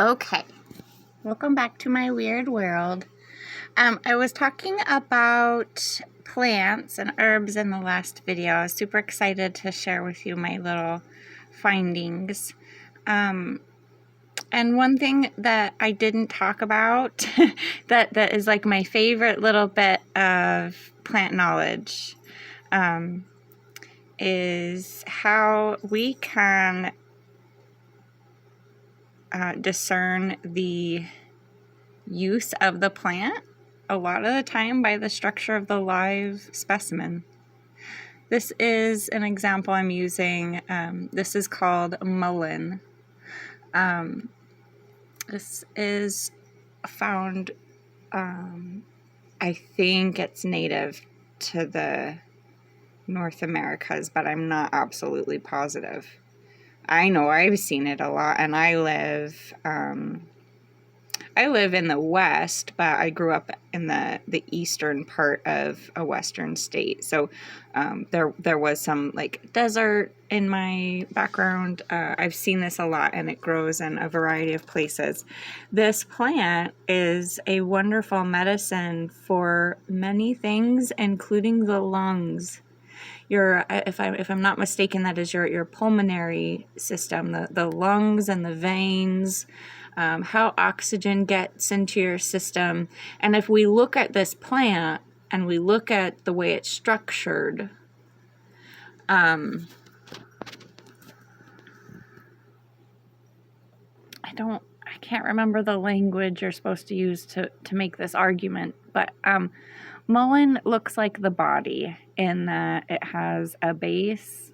Okay, welcome back to my weird world. I was talking about plants and herbs in the last video. I was super excited to share with you my little findings. And one thing that I didn't talk about that is like my favorite little bit of plant knowledge is how we can discern the use of the plant a lot of the time by the structure of the live specimen. This is an example I'm using. This is called mullen. This is found, I think it's native to the North Americas, but I'm not absolutely positive. I know I've seen it a lot, and I live in the West, but I grew up in the eastern part of a Western state. So there was some like desert in my background. I've seen this a lot, and it grows in a variety of places. This plant is a wonderful medicine for many things, including the lungs. If I'm not mistaken, that is your pulmonary system, the lungs and the veins, how oxygen gets into your system. And if we look at this plant and we look at the way it's structured, I can't remember the language you're supposed to use to make this argument, but mullen looks like the body in that it has a base,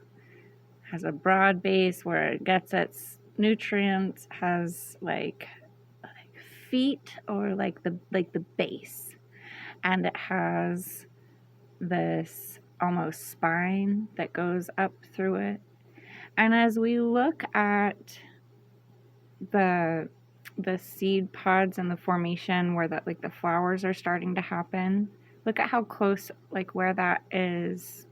has a broad base where it gets its nutrients, has like feet or like the base, and it has this almost spine that goes up through it. And as we look at the seed pods and the formation where the flowers are starting to happen, look at how close, like where that is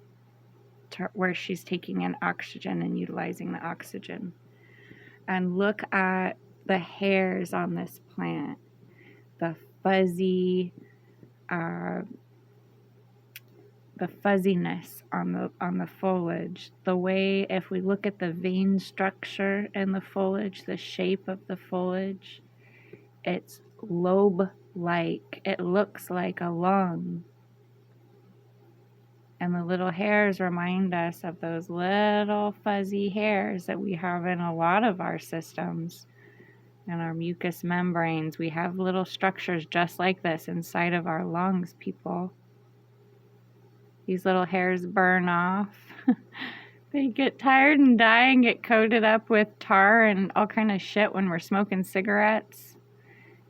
to where she's taking in oxygen and utilizing the oxygen. And look at the hairs on this plant, the fuzzy, the fuzziness on the foliage, the way if we look at the vein structure in the foliage, the shape of the foliage, it's lobe-like. It looks like a lung. And the little hairs remind us of those little fuzzy hairs that we have in a lot of our systems. In our mucous membranes, we have little structures just like this inside of our lungs, people. These little hairs burn off. They get tired and die and get coated up with tar and all kind of shit when we're smoking cigarettes.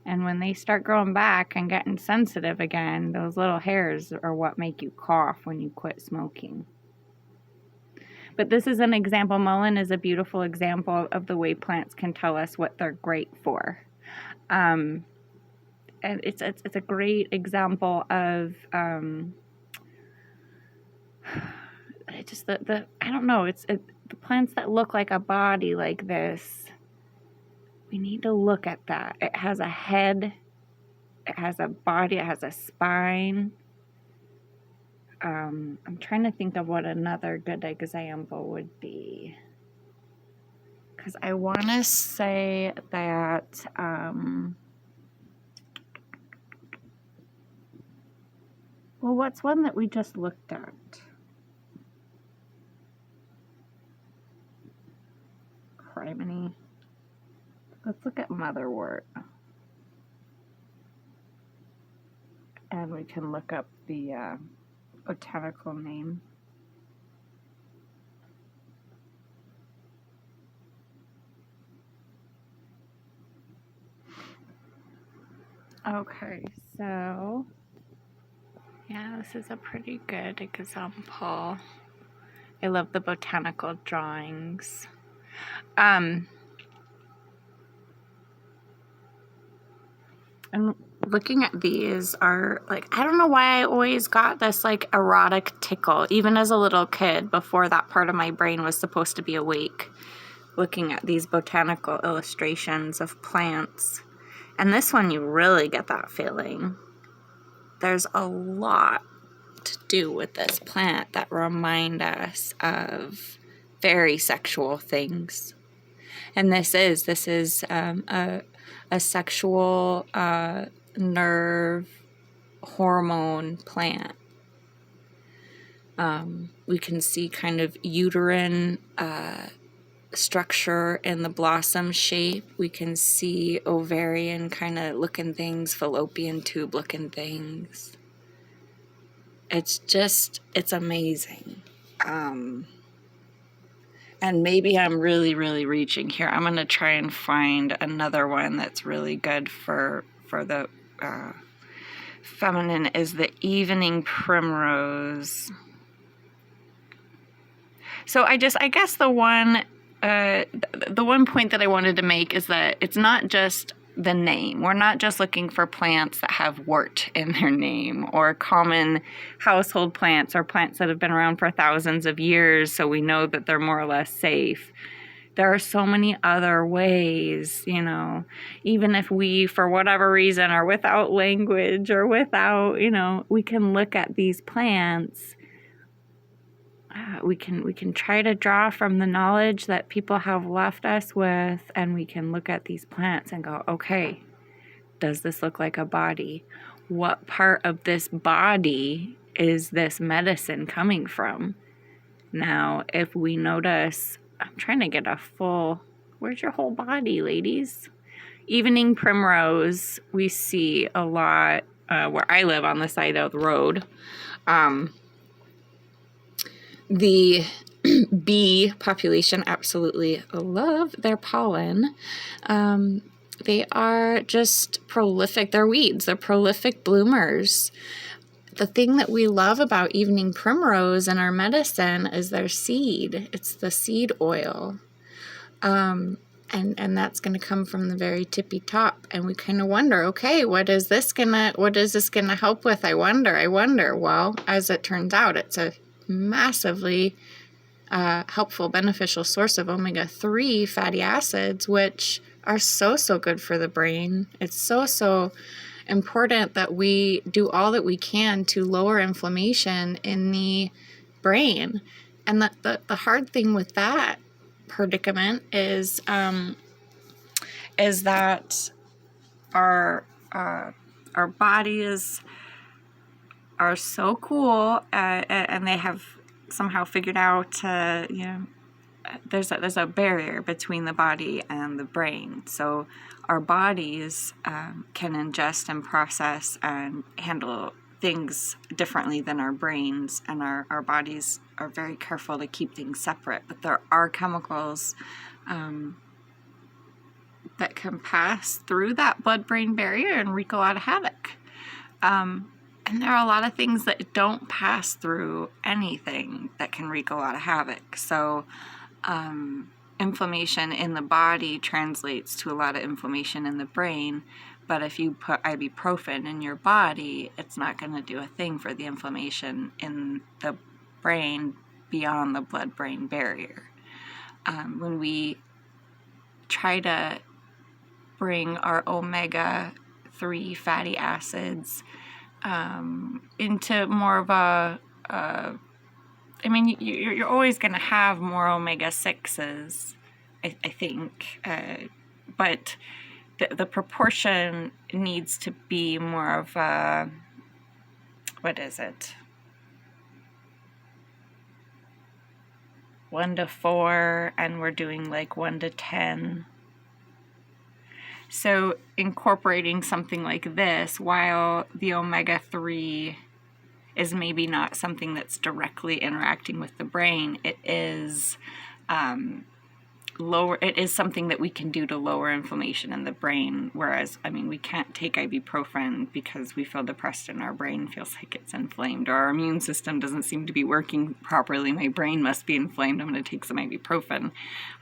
And when they start growing back and getting sensitive again, those little hairs are what make you cough when you quit smoking. But this is an example. Mullen is a beautiful example of the way plants can tell us what they're great for. And it's a great example of just the I don't know, the plants that look like a body like this. We need to look at that. It has a head, it has a body, it has a spine. I'm trying to think of what another good example would be. Because I want to say that well, what's one that we just looked at? Criminy. Let's look at motherwort. And we can look up the botanical name. Okay, so yeah, this is a pretty good example. I love the botanical drawings. And looking at these are like, I don't know why I always got this like erotic tickle, even as a little kid before that part of my brain was supposed to be awake. looking at these botanical illustrations of plants. And this one, you really get that feeling. There's a lot to do with this plant that remind us of very sexual things. And this is a sexual nerve hormone plant. We can see kind of uterine structure in the blossom shape. We can see ovarian kind of looking things, fallopian tube looking things. It's amazing. And maybe I'm really, really reaching here. I'm going to try and find another one that's really good for the feminine is the evening primrose. So I guess the one point that I wanted to make is that it's not just the name. We're not just looking for plants that have wort in their name or common household plants or plants that have been around for thousands of years, so we know that they're more or less safe. There are so many other ways, you know, even if we, for whatever reason, are without language or without, you know, we can look at these plants. We can try to draw from the knowledge that people have left us with, and we can look at these plants and go, okay, does this look like a body? What part of this body is this medicine coming from? Now, if we notice, I'm trying to get a full, where's your whole body, ladies? Evening primrose, we see a lot where I live on the side of the road. The bee population absolutely love their pollen. They are just prolific. They're weeds. They're prolific bloomers. The thing that we love about evening primrose in our medicine is their seed. It's the seed oil. And that's going to come from the very tippy top. And we kind of wonder, okay, what is this gonna help with? I wonder. Well, as it turns out, it's a massively helpful, beneficial source of omega-3 fatty acids, which are so good for the brain. It's so important that we do all that we can to lower inflammation in the brain. And the hard thing with that predicament is that our bodies are so cool, and they have somehow figured out, there's a barrier between the body and the brain. So our bodies can ingest and process and handle things differently than our brains, and our bodies are very careful to keep things separate. But there are chemicals that can pass through that blood-brain barrier and wreak a lot of havoc. And there are a lot of things that don't pass through anything that can wreak a lot of havoc. So inflammation in the body translates to a lot of inflammation in the brain. But if you put ibuprofen in your body, it's not going to do a thing for the inflammation in the brain beyond the blood-brain barrier. When we try to bring our omega-3 fatty acids into more of you're always going to have more omega-6s, I think, but the proportion needs to be more of a, 1-4, and we're doing like 1-10. So incorporating something like this, while the omega-3 is maybe not something that's directly interacting with the brain, it is it is something that we can do to lower inflammation in the brain. Whereas, we can't take ibuprofen because we feel depressed and our brain feels like it's inflamed, or our immune system doesn't seem to be working properly. My brain must be inflamed. I'm going to take some ibuprofen.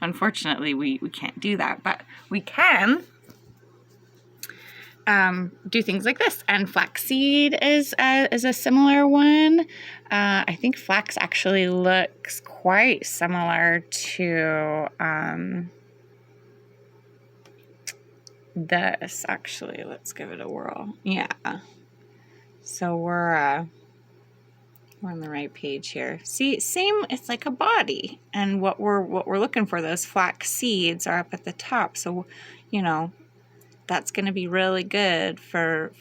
Unfortunately, we can't do that, but we can do things like this. And flaxseed is a similar one. I think flax actually looks quite similar to this. Actually, let's give it a whirl. Yeah. So we're on the right page here. See, same. It's like a body, and what we're looking for, those flax seeds, are up at the top. So, you know, that's going to be really good for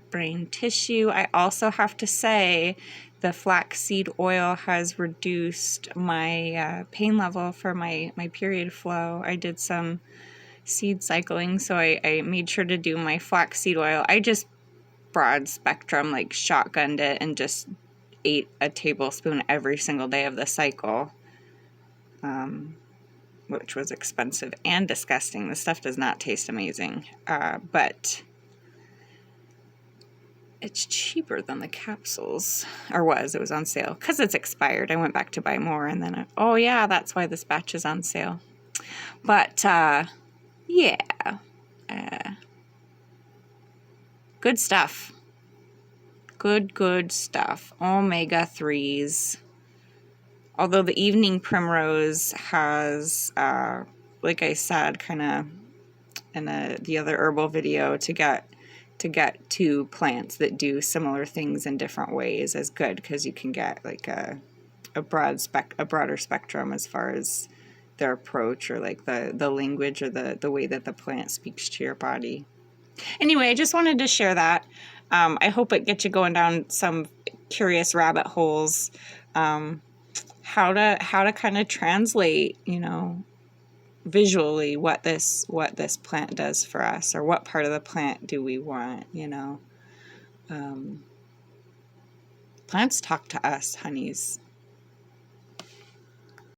brain tissue. I also have to say the flaxseed oil has reduced my pain level for my period flow. I did some seed cycling, so I made sure to do my flaxseed oil. I just broad spectrum, like shotgunned it, and just ate a tablespoon every single day of the cycle, which was expensive and disgusting. The stuff does not taste amazing, but it's cheaper than the capsules, or was. It was on sale because it's expired. I went back to buy more, and then oh yeah, that's why this batch is on sale. But yeah, good stuff. Good stuff. Omega-3s. Although the evening primrose has, like I said, kind of in the other herbal video, to get to plants that do similar things in different ways is good, because you can get like a broader spectrum as far as their approach, or like the language, or the way that the plant speaks to your body. Anyway, I just wanted to share that. I hope it gets you going down some curious rabbit holes. How to kind of translate, you know, visually what this plant does for us, or what part of the plant do we want, you know. Plants talk to us, honeys.